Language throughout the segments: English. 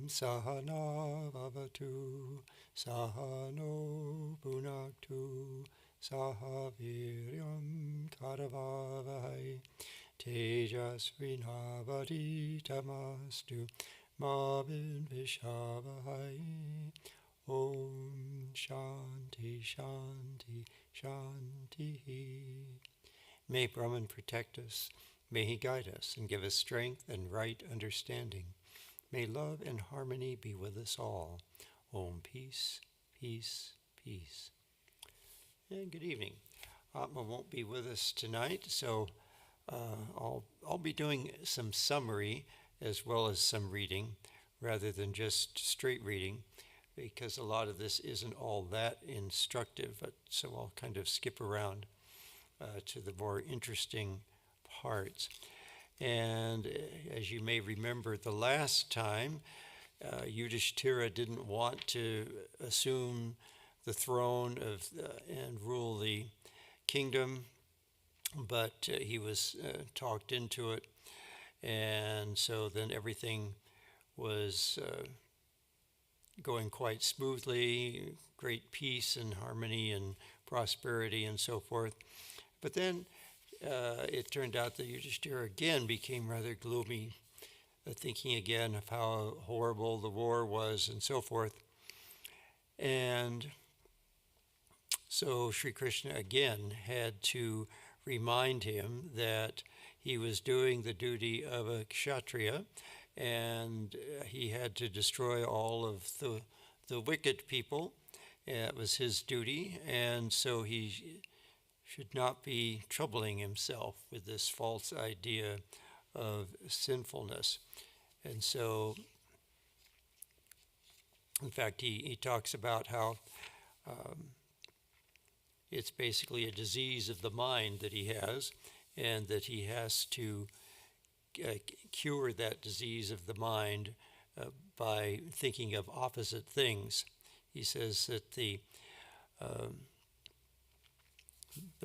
Sahana Vavatu Sahano Punaktu Sahaviryam Karavavai Tejasvinavaditamastu Ma Vishavahai. Om Shanti Shanti Shanti. May Brahman protect us. May he guide us and give us strength and right understanding. May love and harmony be with us all. Om peace, peace, peace. And good evening. Atma won't be with us tonight, so I'll be doing some summary as well as some reading, rather than just straight reading, because a lot of this isn't all that instructive. So I'll kind of skip around to the more interesting parts. And as you may remember, the last time Yudhishthira didn't want to assume the throne and rule the kingdom, but he was talked into it, and so then everything was going quite smoothly, great peace and harmony and prosperity and so forth. But then it turned out that Yudhishthira again became rather gloomy, thinking again of how horrible the war was and so forth. And so Sri Krishna again had to remind him that he was doing the duty of a kshatriya, and he had to destroy all of the wicked people. It was his duty, and so he should not be troubling himself with this false idea of sinfulness. And so, in fact, he talks about how it's basically a disease of the mind that he has, and that he has to cure that disease of the mind by thinking of opposite things. He says that the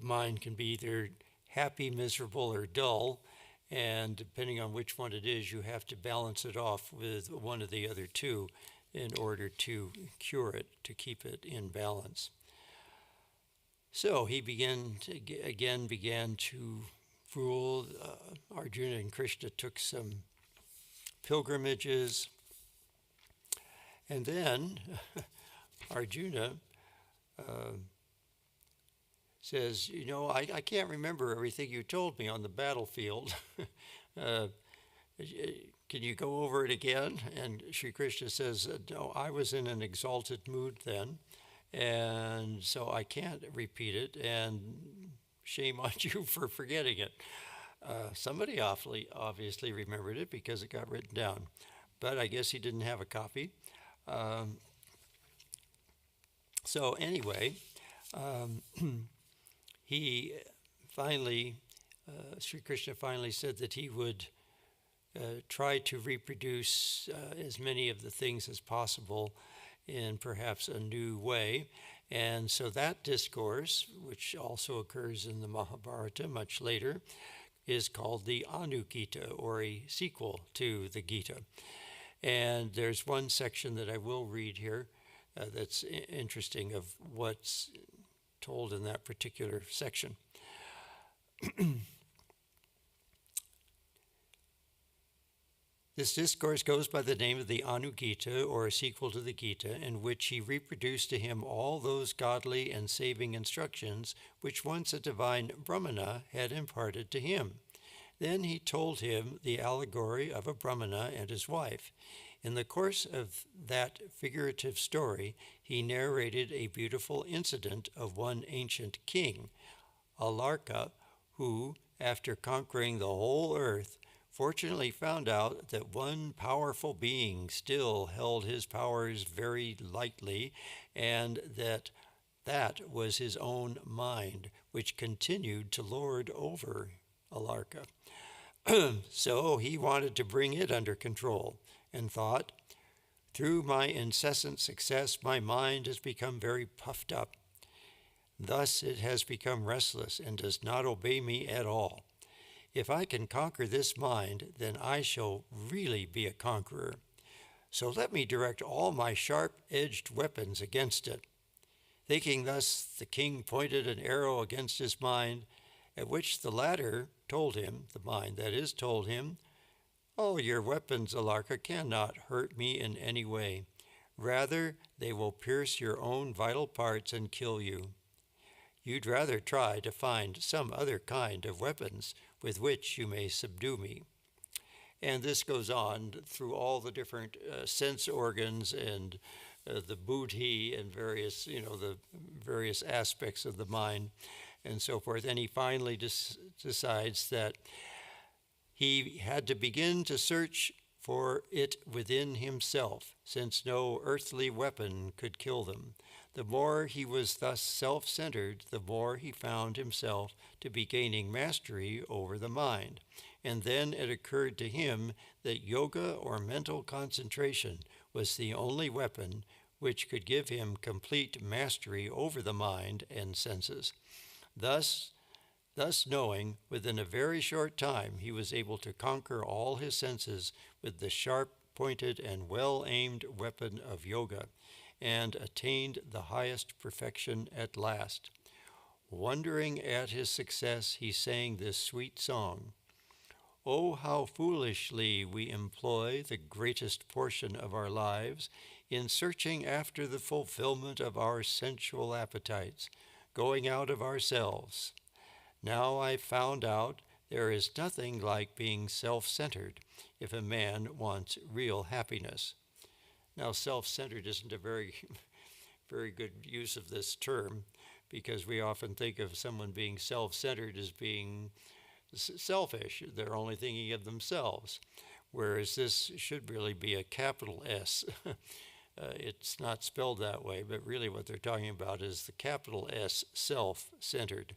mind can be either happy, miserable, or dull, and depending on which one it is, you have to balance it off with one of the other two in order to cure it, to keep it in balance. So he began to rule. Arjuna and Krishna took some pilgrimages, and then Arjuna says, I can't remember everything you told me on the battlefield. Can you go over it again? And Sri Krishna says, no, I was in an exalted mood then, and so I can't repeat it, and shame on you for forgetting it. Somebody obviously remembered it because it got written down, but I guess he didn't have a copy. So anyway, he finally, Sri Krishna finally said that he would try to reproduce as many of the things as possible in perhaps a new way. And so that discourse, which also occurs in the Mahabharata much later, is called the Anugita, or a sequel to the Gita. And there's one section that I will read here that's interesting of what's told in that particular section. This discourse goes by the name of the Anugita, or a sequel to the Gita, in which he reproduced to him all those godly and saving instructions which once a divine Brahmana had imparted to him. Then he told him the allegory of a Brahmana and his wife. In the course of that figurative story, he narrated a beautiful incident of one ancient king, Alarka, who, after conquering the whole earth, fortunately found out that one powerful being still held his powers very lightly, and that was his own mind, which continued to lord over Alarka. So he wanted to bring it under control, and thought, through my incessant success, my mind has become very puffed up. Thus it has become restless and does not obey me at all. If I can conquer this mind, then I shall really be a conqueror. So let me direct all my sharp-edged weapons against it. Thinking thus, the king pointed an arrow against his mind, at which the latter told him, the mind that is, told him, "Oh, your weapons, Alarka, cannot hurt me in any way. Rather, they will pierce your own vital parts and kill you. You'd rather try to find some other kind of weapons with which you may subdue me." And this goes on through all the different sense organs and the buddhi and various, the various aspects of the mind and so forth. And he finally decides that he had to begin to search for it within himself, since no earthly weapon could kill them. The more he was thus self-centered, the more he found himself to be gaining mastery over the mind. And then it occurred to him that yoga or mental concentration was the only weapon which could give him complete mastery over the mind and senses. Thus knowing, within a very short time, he was able to conquer all his senses with the sharp-pointed and well-aimed weapon of yoga, and attained the highest perfection at last. Wondering at his success, he sang this sweet song. "Oh, how foolishly we employ the greatest portion of our lives in searching after the fulfillment of our sensual appetites, going out of ourselves. Now I've found out there is nothing like being self-centered if a man wants real happiness." Now, self-centered isn't a very, very good use of this term, because we often think of someone being self-centered as being selfish. They're only thinking of themselves, whereas this should really be a capital S. It's not spelled that way, but really what they're talking about is the capital S, self-centered,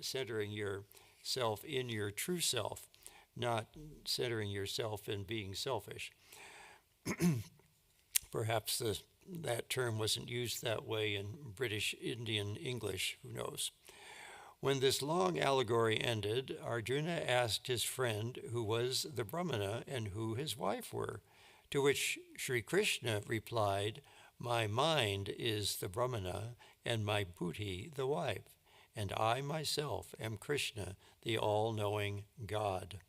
centering yourself in your true self, not centering yourself in being selfish. Perhaps that term wasn't used that way in British Indian English, who knows. When this long allegory ended, Arjuna asked his friend who was the Brahmana and who his wife were, to which Sri Krishna replied, "My mind is the Brahmana and my buddhi the wife, and I myself am Krishna, the all-knowing God."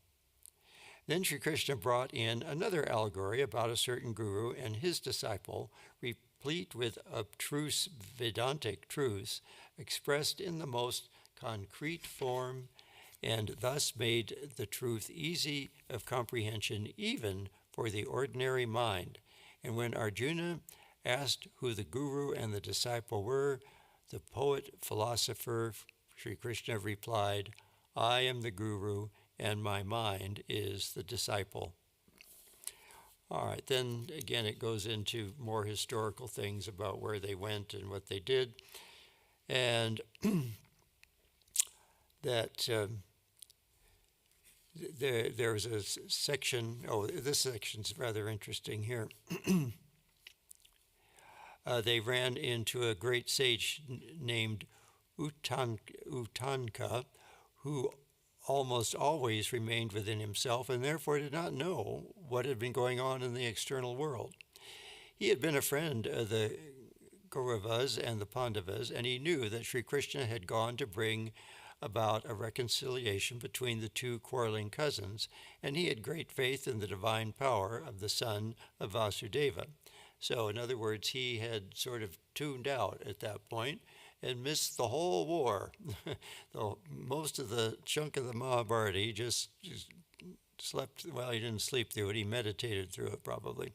Then Sri Krishna brought in another allegory about a certain guru and his disciple, replete with abstruse Vedantic truths expressed in the most concrete form, and thus made the truth easy of comprehension even for the ordinary mind. And when Arjuna asked who the guru and the disciple were, the poet-philosopher Sri Krishna replied, "I am the guru, and my mind is the disciple." All right, then again it goes into more historical things about where they went and what they did. And that there was a section, this section's rather interesting here. They ran into a great sage named Uttanka, who almost always remained within himself and therefore did not know what had been going on in the external world. He had been a friend of the Kauravas and the Pandavas, and he knew that Sri Krishna had gone to bring about a reconciliation between the two quarreling cousins, and he had great faith in the divine power of the son of Vasudeva. So, in other words, he had sort of tuned out at that point and missed the whole war. Most of the chunk of the Mahabharata, he just slept, well, he didn't sleep through it, he meditated through it probably.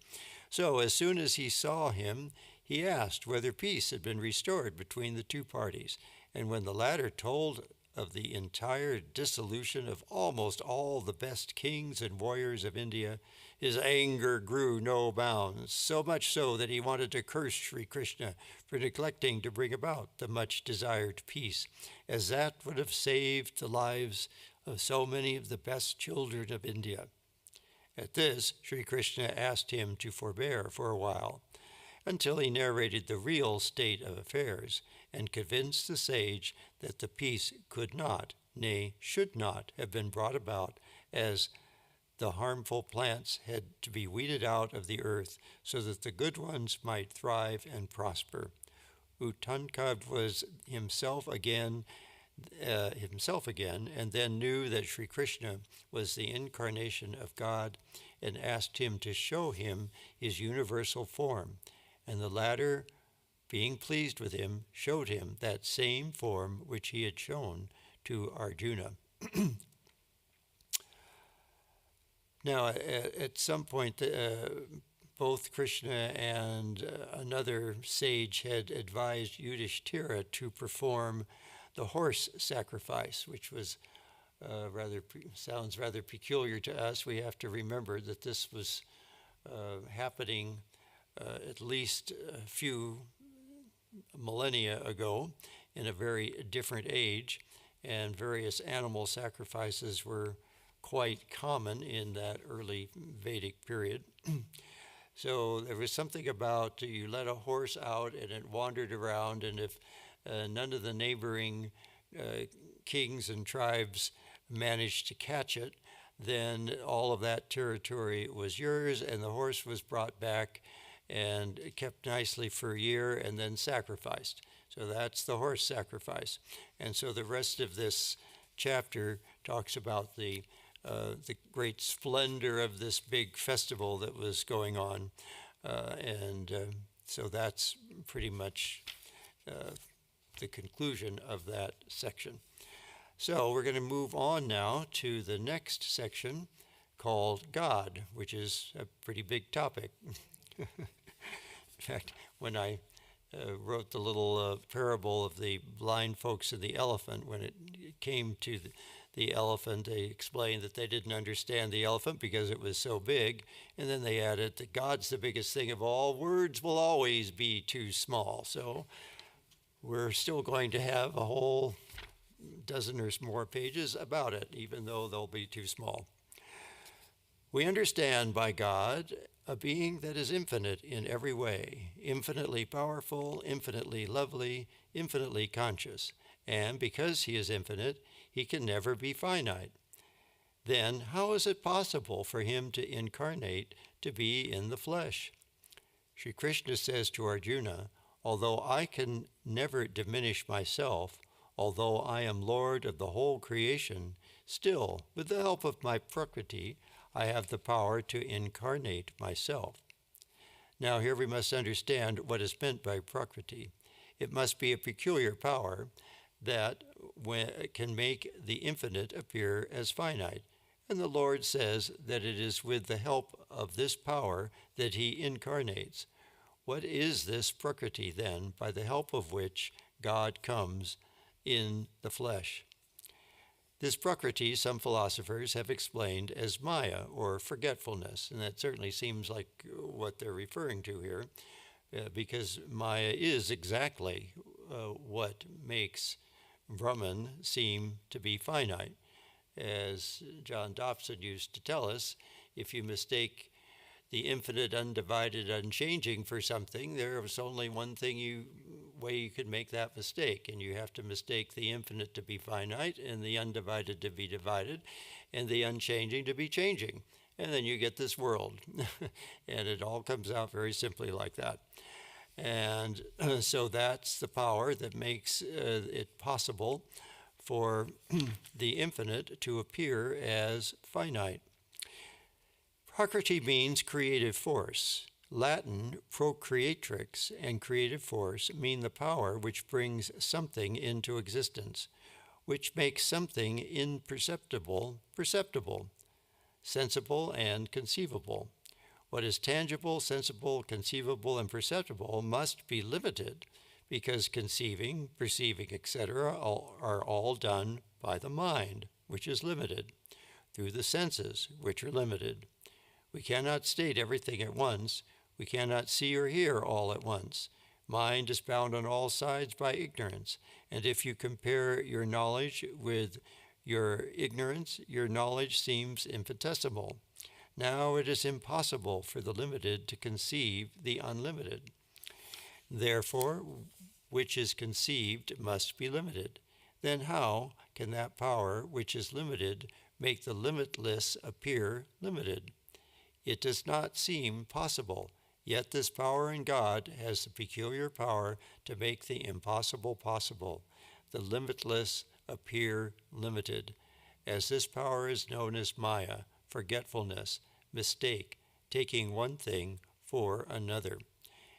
So as soon as he saw him, he asked whether peace had been restored between the two parties. And when the latter told of the entire dissolution of almost all the best kings and warriors of India, his anger grew no bounds, so much so that he wanted to curse Sri Krishna for neglecting to bring about the much-desired peace, as that would have saved the lives of so many of the best children of India. At this, Sri Krishna asked him to forbear for a while, until he narrated the real state of affairs, and convinced the sage that the peace could not, nay, should not, have been brought about as the harmful plants had to be weeded out of the earth so that the good ones might thrive and prosper. Utankad was himself again, and then knew that Sri Krishna was the incarnation of God and asked him to show him his universal form. And the latter, being pleased with him, showed him that same form which he had shown to Arjuna. Now, at some point, both Krishna and another sage had advised Yudhishthira to perform the horse sacrifice, which was sounds rather peculiar to us. We have to remember that this was happening at least a few millennia ago in a very different age, and various animal sacrifices were quite common in that early Vedic period. So there was something about you let a horse out and it wandered around, and if none of the neighboring kings and tribes managed to catch it, then all of that territory was yours, and the horse was brought back and kept nicely for a year and then sacrificed. So that's the horse sacrifice. And so the rest of this chapter talks about the great splendor of this big festival that was going on. So that's pretty much the conclusion of that section. So we're going to move on now to the next section called God, which is a pretty big topic. In fact, when I wrote the little parable of the blind folks and the elephant, when it came to the elephant, they explained that they didn't understand the elephant because it was so big, and then they added that God's the biggest thing of all. Words will always be too small. So we're still going to have a whole dozen or more pages about it, even though they'll be too small. We understand by God a being that is infinite in every way, infinitely powerful, infinitely lovely, infinitely conscious. And because he is infinite, he can never be finite. Then how is it possible for him to incarnate, to be in the flesh? Sri Krishna says to Arjuna, although I can never diminish myself, although I am Lord of the whole creation, still, with the help of my Prakriti, I have the power to incarnate myself. Now here we must understand what is meant by Prakriti. It must be a peculiar power that can make the infinite appear as finite. And the Lord says that it is with the help of this power that he incarnates. What is this Prakriti then, by the help of which God comes in the flesh? This Prakriti, some philosophers have explained as Maya, or forgetfulness, and that certainly seems like what they're referring to here, because Maya is exactly what makes Brahman seem to be finite. As John Dobson used to tell us, if you mistake the infinite, undivided, unchanging for something, there is only one way you could make that mistake, and you have to mistake the infinite to be finite, and the undivided to be divided, and the unchanging to be changing. And then you get this world. And it all comes out very simply like that. And so that's the power that makes it possible for the infinite to appear as finite. Prakriti means creative force. Latin, procreatrix, and creative force mean the power which brings something into existence, which makes something imperceptible perceptible, sensible and conceivable. What is tangible, sensible, conceivable, and perceptible must be limited, because conceiving, perceiving, etc. are all done by the mind, which is limited, through the senses, which are limited. We cannot state everything at once. We cannot see or hear all at once. Mind is bound on all sides by ignorance, and if you compare your knowledge with your ignorance, your knowledge seems infinitesimal. Now it is impossible for the limited to conceive the unlimited. Therefore, which is conceived must be limited. Then how can that power which is limited make the limitless appear limited. It does not seem possible, yet this power in God has the peculiar power to make the impossible possible, the limitless appear limited, as this power is known as Maya, forgetfulness, mistake, taking one thing for another.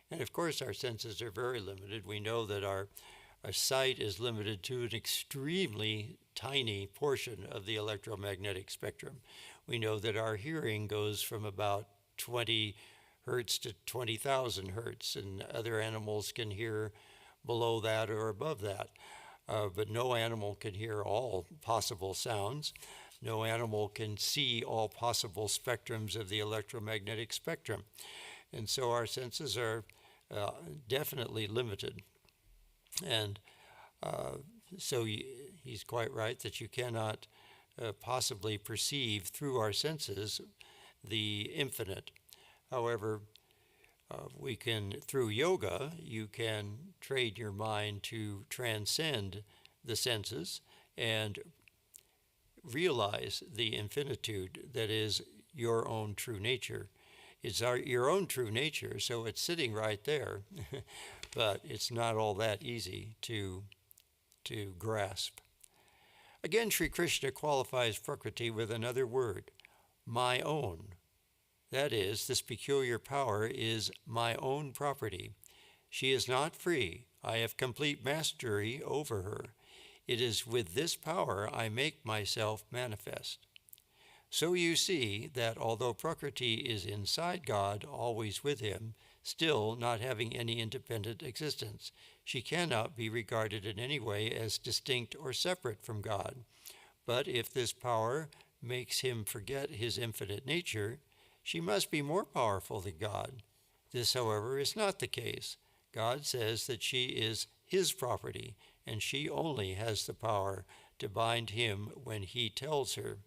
And of course our senses are very limited. We know that our sight is limited to an extremely tiny portion of the electromagnetic spectrum. We know that our hearing goes from about 20 hertz to 20,000 hertz, and other animals can hear below that or above that. But no animal can hear all possible sounds. No animal can see all possible spectrums of the electromagnetic spectrum. And so our senses are definitely limited. And so he's quite right that you cannot possibly perceive through our senses the infinite. However, we can, through yoga, you can train your mind to transcend the senses and realize the infinitude that is your own true nature. It's your own true nature, so it's sitting right there, but it's not all that easy to grasp. Again, Sri Krishna qualifies Prakriti with another word, my own. That is, this peculiar power is my own property. She is not free. I have complete mastery over her. It is with this power I make myself manifest. So you see that although Prakriti is inside God, always with him, still not having any independent existence, she cannot be regarded in any way as distinct or separate from God. But if this power makes him forget his infinite nature, she must be more powerful than God. This, however, is not the case. God says that she is his property, and she only has the power to bind him when he tells her.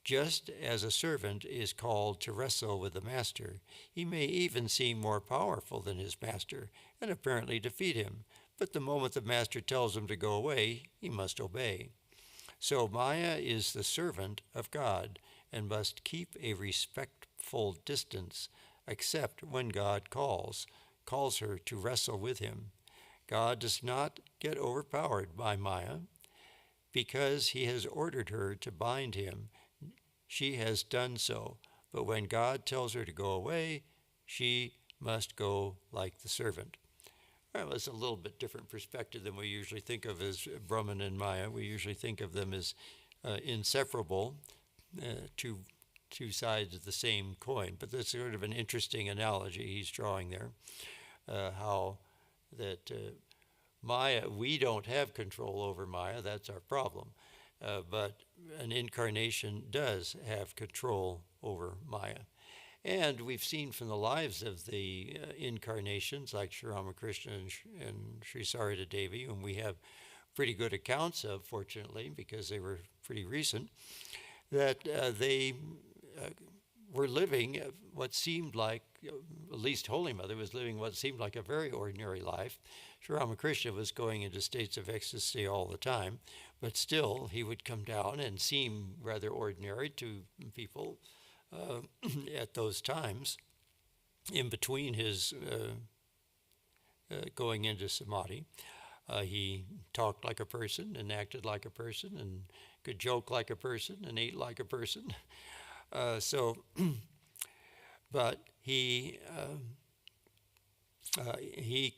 Just as a servant is called to wrestle with the master, he may even seem more powerful than his master and apparently defeat him, but the moment the master tells him to go away, he must obey. So Maya is the servant of God and must keep a respectful distance, except when God calls her to wrestle with him. God does not get overpowered by Maya because he has ordered her to bind him. She has done so, but when God tells her to go away, she must go like the servant. Well, that's a little bit different perspective than we usually think of as Brahman and Maya. We usually think of them as inseparable, two sides of the same coin. But that's sort of an interesting analogy he's drawing there, how that Maya, we don't have control over Maya, that's our problem. But an incarnation does have control over Maya. And we've seen from the lives of the incarnations like Sri Ramakrishna and Sri Sarada Devi, whom we have pretty good accounts of, fortunately, because they were pretty recent, that they were living what seemed like, at least Holy Mother was living what seemed like a very ordinary life. Sri Ramakrishna was going into states of ecstasy all the time, but still he would come down and seem rather ordinary to people at those times, in between his going into samadhi. He talked like a person and acted like a person and could joke like a person and ate like a person. But he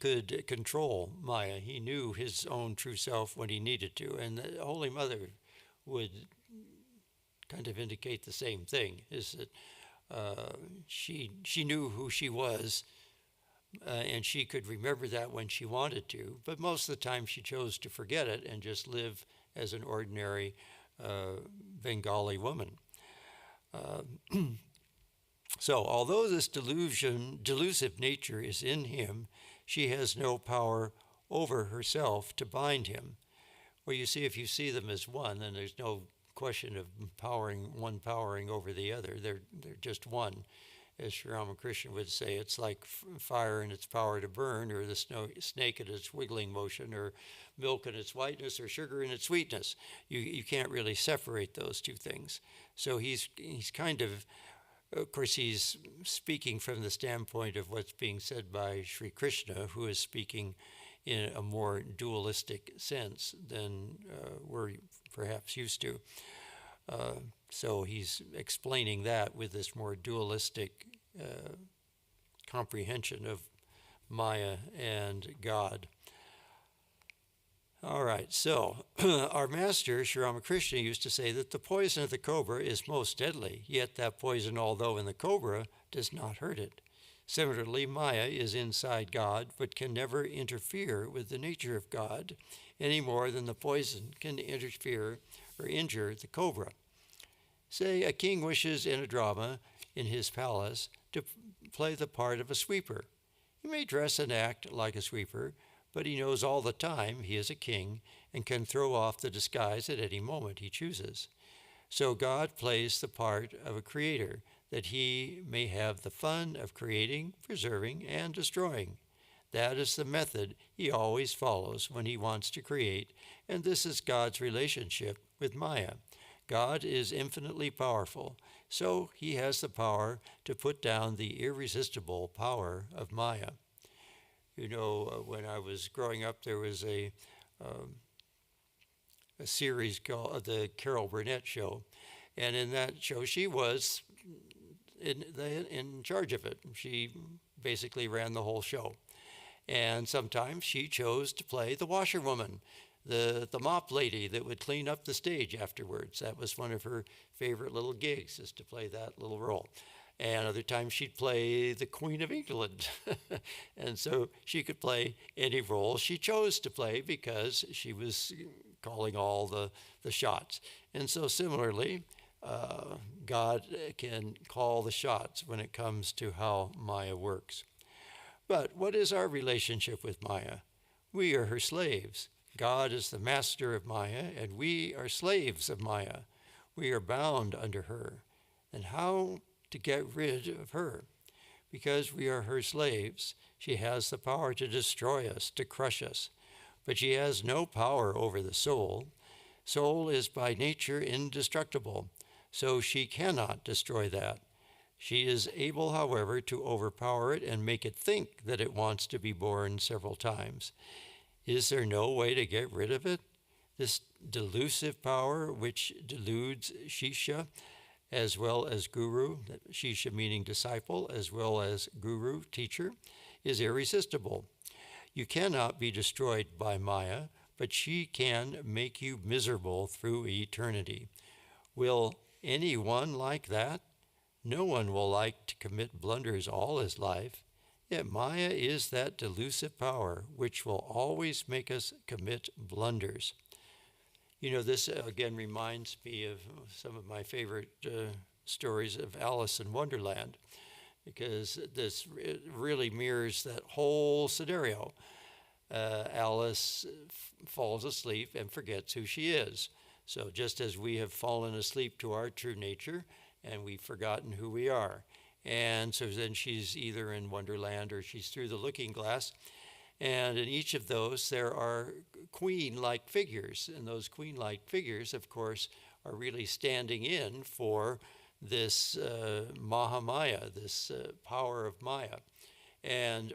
could control Maya. He knew his own true self when he needed to. And the Holy Mother would kind of indicate the same thing, is that she knew who she was, and she could remember that when she wanted to, but most of the time she chose to forget it and just live as an ordinary Bengali woman. So although this delusive nature is in him, she has no power over herself to bind him. Well, you see, if you see them as one, then there's no question of powering over the other. They're just one. as Sri Ramakrishna would say, it's like fire and its power to burn, or the snake and its wiggling motion, or milk and its whiteness, or sugar and its sweetness. You can't really separate those two things. So he's kind of course, he's speaking from the standpoint of what's being said by Sri Krishna, who is speaking in a more dualistic sense than we're perhaps used to. So he's explaining that with this more dualistic comprehension of Maya and God. All right, so our master, Sri Ramakrishna, used to say that the poison of the cobra is most deadly, yet that poison, although in the cobra, does not hurt it. Similarly, Maya is inside God, but can never interfere with the nature of God any more than the poison can interfere or injure the cobra. Say a king wishes in a drama in his palace to play the part of a sweeper. He may dress and act like a sweeper, but he knows all the time he is a king and can throw off the disguise at any moment he chooses. So God plays the part of a creator, that he may have the fun of creating, preserving, and destroying. That is the method he always follows when he wants to create, and this is God's relationship with Maya. God is infinitely powerful, so he has the power to put down the irresistible power of Maya. You know, when I was growing up, there was a series called the Carol Burnett Show, and in that show, she was in charge of it. She basically ran the whole show, and sometimes she chose to play the washerwoman, the mop lady that would clean up the stage afterwards. That was one of her favorite little gigs, is to play that little role. And other times she'd play the Queen of England. And so she could play any role she chose to play because she was calling all the shots. And so similarly, God can call the shots when it comes to how Maya works. But what is our relationship with Maya? We are her slaves. God is the master of Maya, and we are slaves of Maya. We are bound under her. And how to get rid of her? Because we are her slaves, she has the power to destroy us, to crush us. But she has no power over the soul. Soul is by nature indestructible, so she cannot destroy that. She is able, however, to overpower it and make it think that it wants to be born several times. Is there no way to get rid of it? This delusive power which deludes Shishya as well as Guru, Shishya meaning disciple, as well as Guru, teacher, is irresistible. You cannot be destroyed by Maya, but she can make you miserable through eternity. Will anyone like that? No one will like to commit blunders all his life. Yet Maya is that delusive power which will always make us commit blunders. You know, this again reminds me of some of my favorite stories of Alice in Wonderland, because this really mirrors that whole scenario. Alice falls asleep and forgets who she is. So just as we have fallen asleep to our true nature and we've forgotten who we are. And so then she's either in Wonderland or she's through the looking glass. And in each of those, there are queen-like figures. And those queen-like figures, of course, are really standing in for this Mahamaya, this power of Maya. And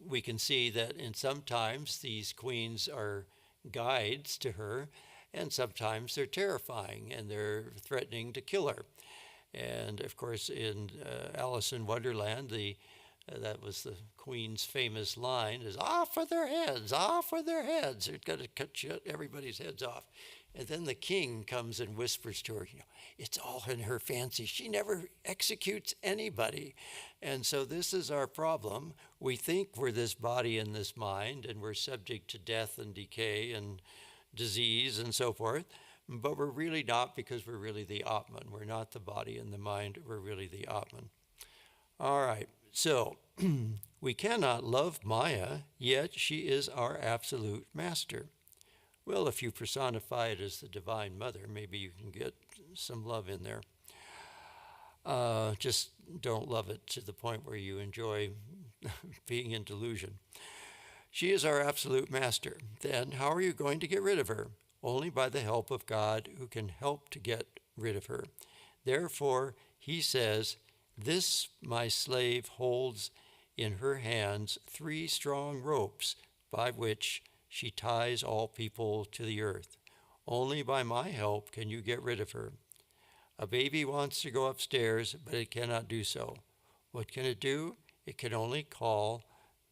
we can see that in sometimes these queens are guides to her, and sometimes they're terrifying and they're threatening to kill her. And of course, in Alice in Wonderland, that was the queen's famous line: is "Off with their heads, off with their heads." They're going to cut everybody's heads off. And then the king comes and whispers to her, it's all in her fancy. She never executes anybody. And so this is our problem. We think we're this body and this mind, and we're subject to death and decay and disease and so forth. But we're really not, because we're really the Atman. We're not the body and the mind. We're really the Atman. All right. So we cannot love Maya, yet she is our absolute master. Well, if you personify it as the Divine Mother, maybe you can get some love in there. Just don't love it to the point where you enjoy being in delusion. She is our absolute master. Then how are you going to get rid of her? Only by the help of God, who can help to get rid of her. Therefore, he says, this my slave holds in her hands 3 strong ropes by which she ties all people to the earth. Only by my help can you get rid of her. A baby wants to go upstairs, but it cannot do so. What can it do? It can only call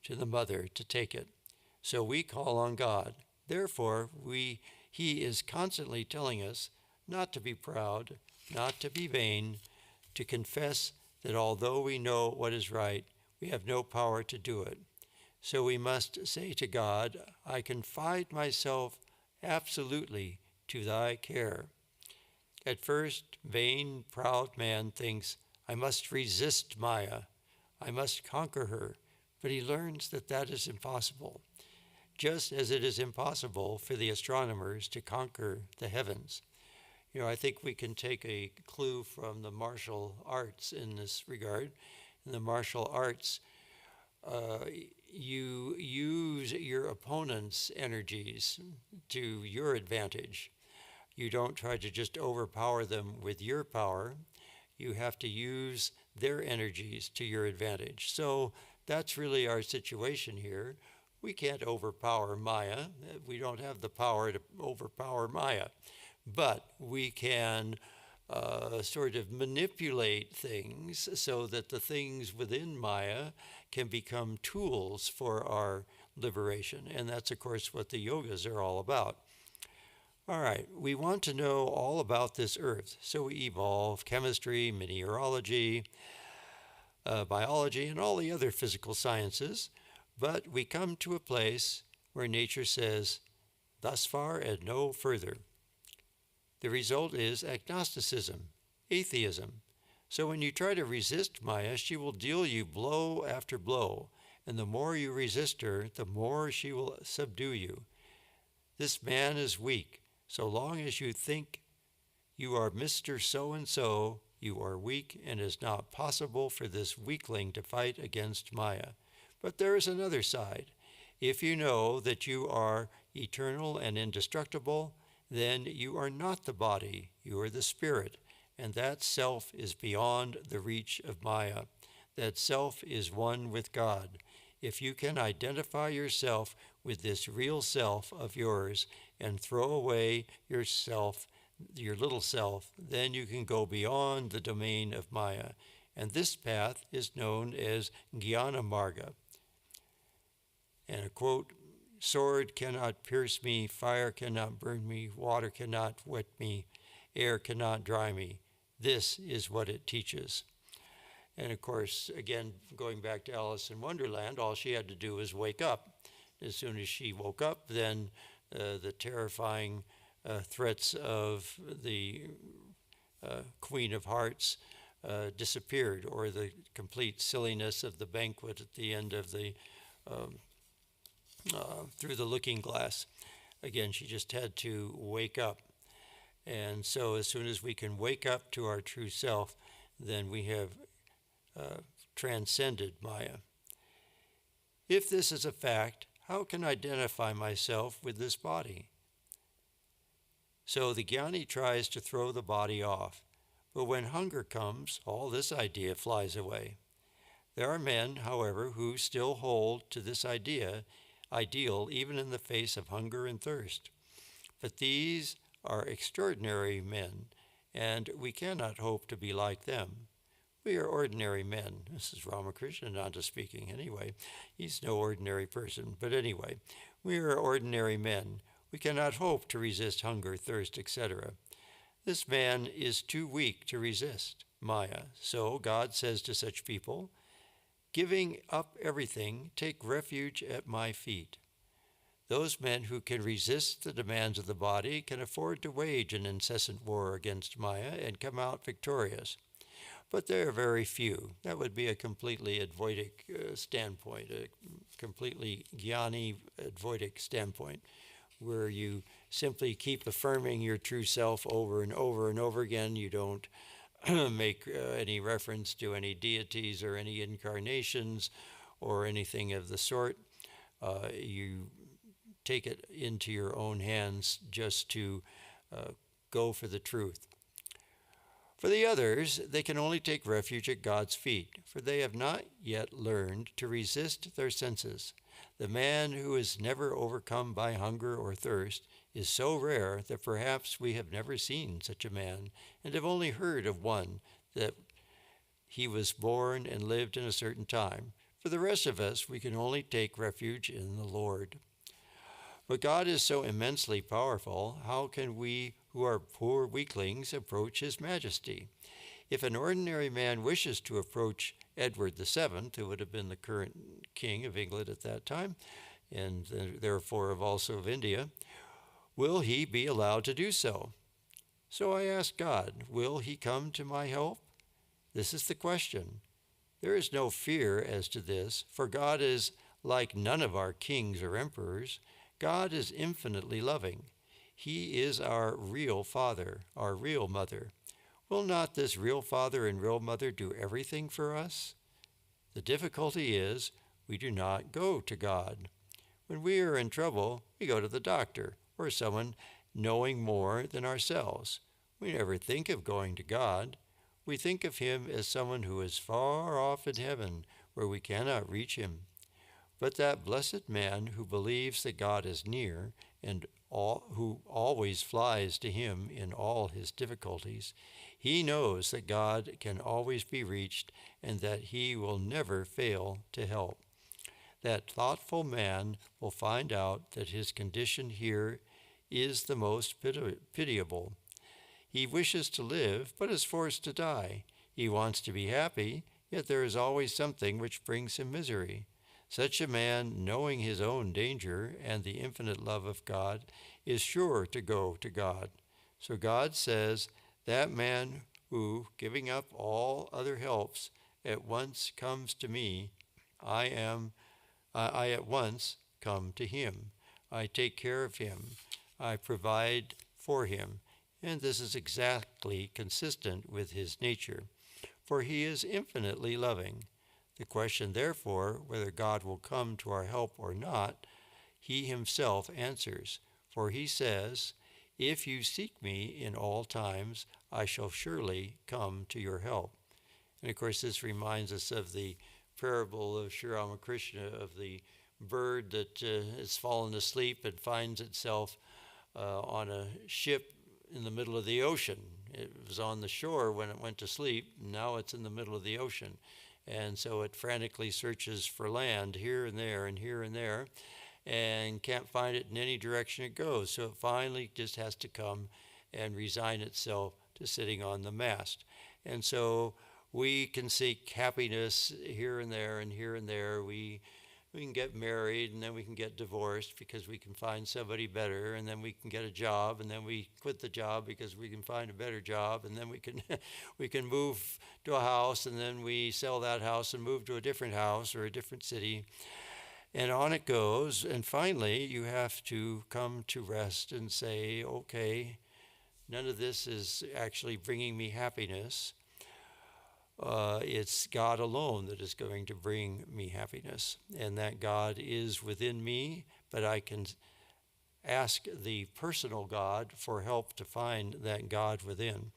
to the mother to take it. So we call on God. Therefore, he is constantly telling us not to be proud, not to be vain, to confess that although we know what is right, we have no power to do it. So we must say to God, I confide myself absolutely to thy care. At first, vain, proud man thinks, I must resist Maya. I must conquer her. But he learns that that is impossible, just as it is impossible for the astronomers to conquer the heavens. I think we can take a clue from the martial arts in this regard. In the martial arts, you use your opponent's energies to your advantage. You don't try to just overpower them with your power. You have to use their energies to your advantage. So that's really our situation here. We can't overpower Maya. We don't have the power to overpower Maya. But we can sort of manipulate things so that the things within Maya can become tools for our liberation. And that's, of course, what the yogas are all about. All right, we want to know all about this earth, so we evolve chemistry, meteorology, biology, and all the other physical sciences, but we come to a place where nature says, thus far and no further. The result is agnosticism, atheism. So when you try to resist Maya, she will deal you blow after blow, and the more you resist her, the more she will subdue you. This man is weak. So long as you think you are Mr. So-and-so, you are weak, and it is not possible for this weakling to fight against Maya. But there is another side. If you know that you are eternal and indestructible, then you are not the body, you are the spirit, and that self is beyond the reach of Maya. That self is one with God. If you can identify yourself with this real self of yours and throw away yourself, your little self, then you can go beyond the domain of Maya. And this path is known as Jnana Marga. And a quote, sword cannot pierce me, fire cannot burn me, water cannot wet me, air cannot dry me. This is what it teaches. And of course, again, going back to Alice in Wonderland, all she had to do was wake up. As soon as she woke up, then the terrifying threats of the Queen of Hearts disappeared, or the complete silliness of the banquet at the end of the through the looking glass. Again, she just had to wake up. And so as soon as we can wake up to our true self, then we have transcended Maya. If this is a fact, how can I identify myself with this body? So the jnani tries to throw the body off, but when hunger comes, all this idea flies away. There are men, however, who still hold to this ideal even in the face of hunger and thirst. But these are extraordinary men, and we cannot hope to be like them. We are ordinary men. This is Ramakrishnananda speaking anyway. He's no ordinary person. But anyway, we are ordinary men. We cannot hope to resist hunger, thirst, etc. This man is too weak to resist Maya. So God says to such people, giving up everything, take refuge at my feet. Those men who can resist the demands of the body can afford to wage an incessant war against Maya and come out victorious. But there are very few. That would be a completely Advaitic standpoint, a completely jnani Advaitic standpoint, where you simply keep affirming your true self over and over and over again. You don't make any reference to any deities or any incarnations or anything of the sort. You take it into your own hands just to go for the truth. For the others, they can only take refuge at God's feet, for they have not yet learned to resist their senses. The man who is never overcome by hunger or thirst is so rare that perhaps we have never seen such a man, and have only heard of one, that he was born and lived in a certain time. For the rest of us, we can only take refuge in the Lord. But God is so immensely powerful, how can we who are poor weaklings approach his majesty? If an ordinary man wishes to approach Edward VII, who would have been the current king of England at that time, and therefore also of India, will he be allowed to do so? So I ask God, will he come to my help? This is the question. There is no fear as to this, for God is like none of our kings or emperors. God is infinitely loving. He is our real father, our real mother. Will not this real father and real mother do everything for us? The difficulty is we do not go to God. When we are in trouble, we go to the doctor or someone knowing more than ourselves. We never think of going to God. We think of him as someone who is far off in heaven, where we cannot reach him. But that blessed man who believes that God is near and who always flies to him in all his difficulties, he knows that God can always be reached and that he will never fail to help. That thoughtful man will find out that his condition here is the most pitiable. He wishes to live, but is forced to die. He wants to be happy, yet there is always something which brings him misery. Such a man, knowing his own danger and the infinite love of God, is sure to go to God. So God says, that man who, giving up all other helps, at once comes to me, I at once come to him. I take care of him. I provide for him. And this is exactly consistent with his nature, for he is infinitely loving. The question, therefore, whether God will come to our help or not, he himself answers. For he says, if you seek me in all times, I shall surely come to your help. And of course, this reminds us of the parable of Sri Ramakrishna, of the bird that has fallen asleep and finds itself on a ship in the middle of the ocean. It was on the shore when it went to sleep. Now it's in the middle of the ocean. And so it frantically searches for land here and there and here and there, and can't find it in any direction it goes. So it finally just has to come and resign itself to sitting on the mast. And so we can seek happiness here and there and here and there. We can get married, and then we can get divorced because we can find somebody better, and then we can get a job, and then we quit the job because we can find a better job, and then we can move to a house, and then we sell that house and move to a different house or a different city, and on it goes. And finally, you have to come to rest and say, okay, none of this is actually bringing me happiness. It's God alone that is going to bring me happiness, and that God is within me, but I can ask the personal God for help to find that God within.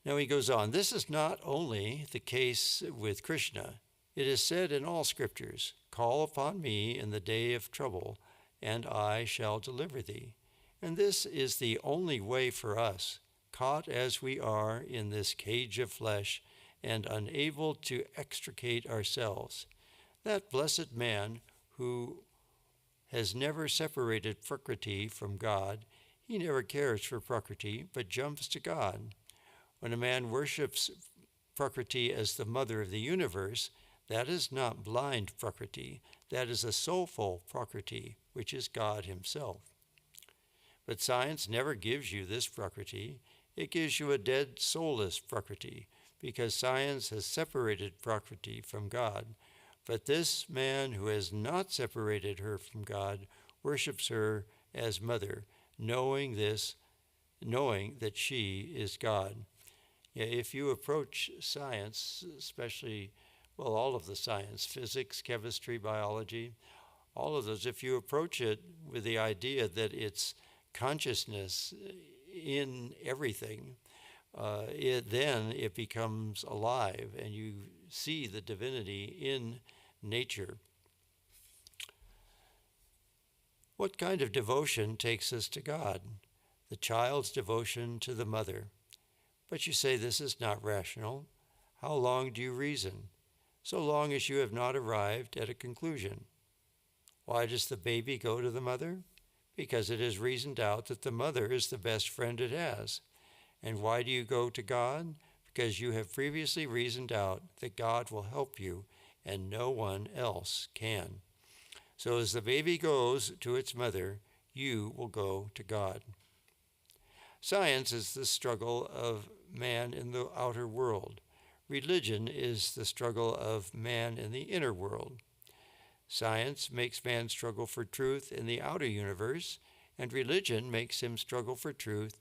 Now he goes on, this is not only the case with Krishna. It is said in all scriptures, call upon me in the day of trouble, and I shall deliver thee. And this is the only way for us, caught as we are in this cage of flesh and unable to extricate ourselves. That blessed man who has never separated Prakriti from God, he never cares for Prakriti, but jumps to God. When a man worships Prakriti as the mother of the universe, that is not blind Prakriti, that is a soulful Prakriti, which is God himself. But science never gives you this Prakriti. It gives you a dead, soulless Prakriti, because science has separated Prakriti from God. But this man who has not separated her from God worships her as mother, knowing this, knowing that she is God. Yeah, if you approach science, especially, well, all of the science, physics, chemistry, biology, all of those, if you approach it with the idea that it's consciousness in everything, then it becomes alive and you see the divinity in nature. What kind of devotion takes us to God? The child's devotion to the mother. But you say this is not rational. How long do you reason? So long as you have not arrived at a conclusion. Why does the baby go to the mother? Because it has reasoned out that the mother is the best friend it has. And why do you go to God? Because you have previously reasoned out that God will help you and no one else can. So as the baby goes to its mother, you will go to God. Science is the struggle of man in the outer world. Religion is the struggle of man in the inner world. Science makes man struggle for truth in the outer universe, and religion makes him struggle for truth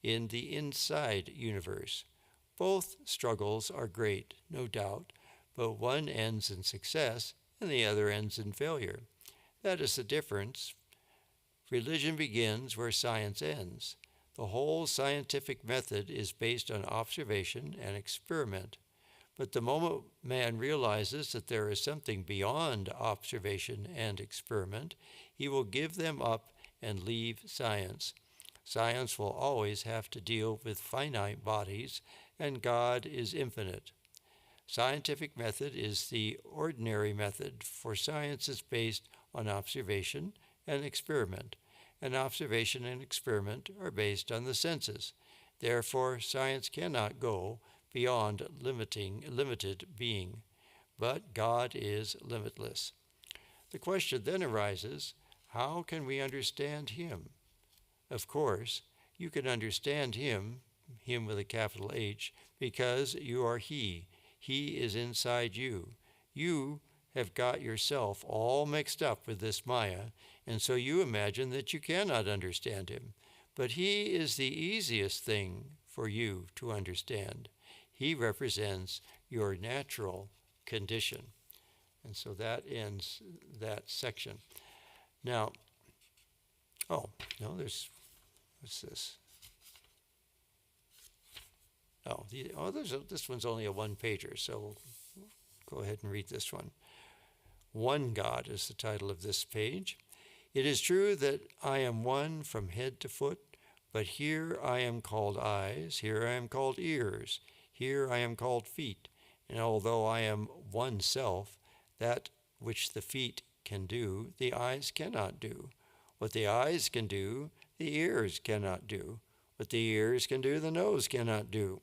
in the inside universe. Both struggles are great, no doubt, but one ends in success and the other ends in failure. That is the difference. Religion begins where science ends. The whole scientific method is based on observation and experiment. But the moment man realizes that there is something beyond observation and experiment, he will give them up and leave science. Science will always have to deal with finite bodies, and God is infinite. Scientific method is the ordinary method, for science is based on observation and experiment, and observation and experiment are based on the senses. Therefore, science cannot go beyond limited being, but God is limitless. The question then arises, how can we understand Him? Of course, you can understand Him with a capital H, because you are He. He is inside you. You have got yourself all mixed up with this Maya, and so you imagine that you cannot understand Him. But He is the easiest thing for you to understand. He represents your natural condition. And so that ends that section. Now, what's this? This one's only a one-pager, so we'll go ahead and read this one. One God is the title of this page. It is true that I am one from head to foot, but here I am called eyes, here I am called ears, here I am called feet. And although I am one self, that which the feet can do, the eyes cannot do. What the eyes can do, the ears cannot do. What the ears can do, the nose cannot do.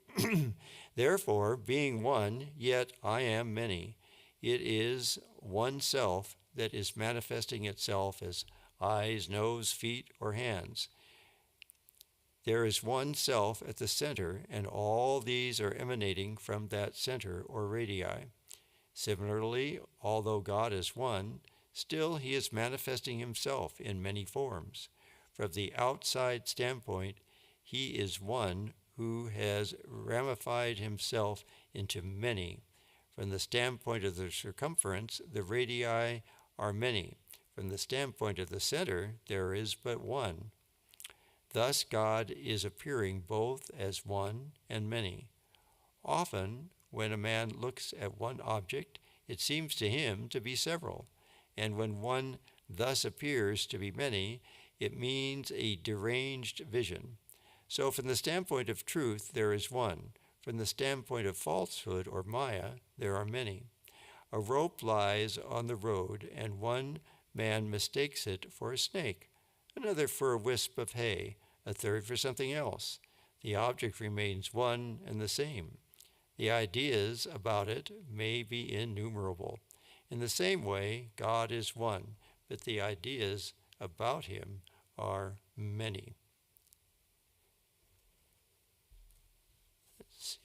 Therefore, being one, yet I am many. It is one self that is manifesting itself as eyes, nose, feet, or hands. There is one self at the center, and all these are emanating from that center or radii. Similarly, although God is one, still He is manifesting Himself in many forms. From the outside standpoint, He is one who has ramified Himself into many. From the standpoint of the circumference, the radii are many. From the standpoint of the center, there is but one. Thus, God is appearing both as one and many. Often, when a man looks at one object, it seems to him to be several, and when one thus appears to be many, it means a deranged vision. So from the standpoint of truth, there is one. From the standpoint of falsehood or Maya, there are many. A rope lies on the road, and one man mistakes it for a snake, another for a wisp of hay, a third for something else. The object remains one and the same. The ideas about it may be innumerable. In the same way, God is one, but the ideas about Him are many. Let's see.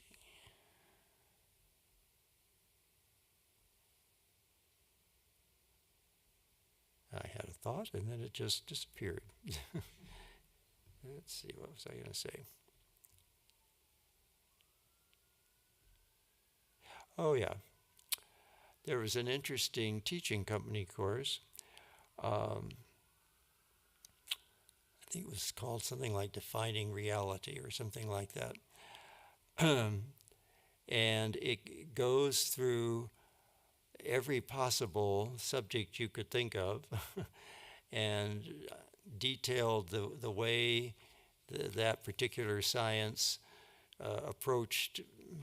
I had a thought and then it just disappeared. Let's see, what was I going to say? Oh, yeah. There was an interesting teaching company course. I think it was called something like Defining Reality or something like that. And it goes through every possible subject you could think of and detailed the way that particular science approached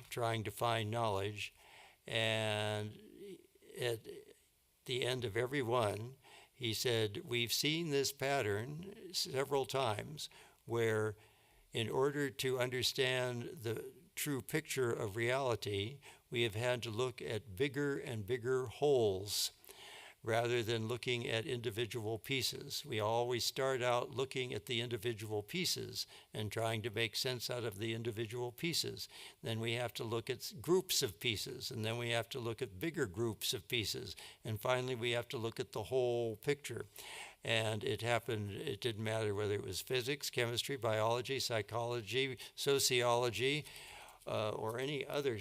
trying to find knowledge. And at the end of every one, he said, we've seen this pattern several times where in order to understand the true picture of reality, we have had to look at bigger and bigger wholes rather than looking at individual pieces. We always start out looking at the individual pieces and trying to make sense out of the individual pieces. Then we have to look at groups of pieces, and then we have to look at bigger groups of pieces, and finally we have to look at the whole picture. And it didn't matter whether it was physics, chemistry, biology, psychology, sociology, or any other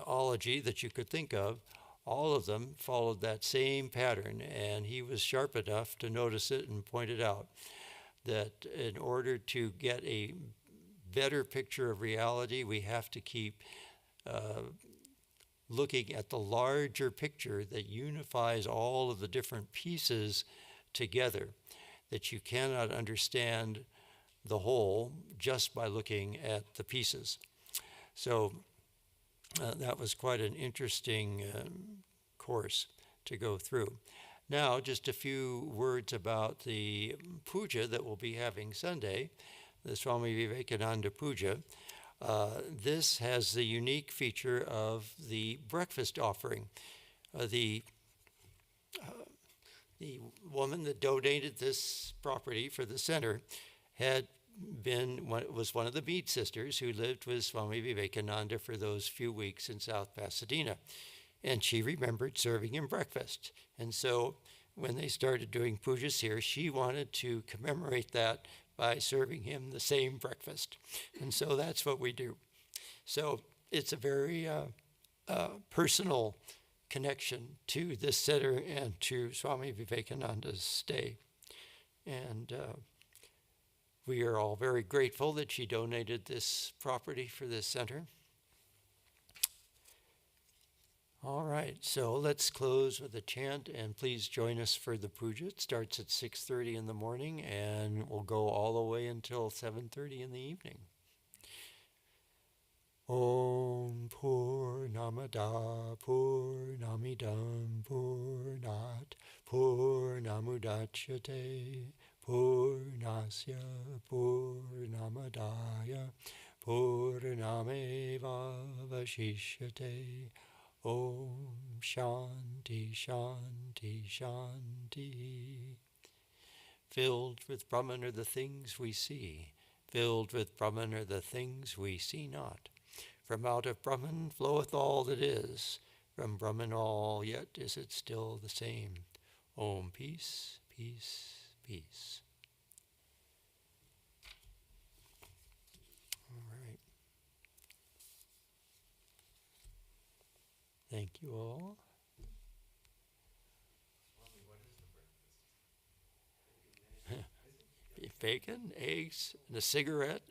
ology that you could think of. All of them followed that same pattern, and he was sharp enough to notice it and point it out, that in order to get a better picture of reality, we have to keep looking at the larger picture that unifies all of the different pieces together, that you cannot understand the whole just by looking at the pieces. So that was quite an interesting course to go through. Now, just a few words about the puja that we'll be having Sunday, the Swami Vivekananda puja. This has the unique feature of the breakfast offering. The woman that donated this property for the center was one of the Beat sisters who lived with Swami Vivekananda for those few weeks in South Pasadena. And she remembered serving him breakfast. And so when they started doing pujas here, she wanted to commemorate that by serving him the same breakfast. And so that's what we do. So it's a very personal connection to this center and to Swami Vivekananda's stay. And we are all very grateful that she donated this property for this center. All right, so let's close with a chant, and please join us for the puja. It starts at 6:30 in the morning and will go all the way until 7:30 in the evening. Om Purnamada Purnamidam Purnat Purnamudachyate Purnasya Purnamadaya Purnameva Vashishyate. Om Shanti Shanti Shanti. Filled with Brahman are the things we see. Filled with Brahman are the things we see not. From out of Brahman floweth all that is. From Brahman all, yet is it still the same. Om, peace, peace, peace. All right. Thank you all. Bacon, eggs, and a cigarette.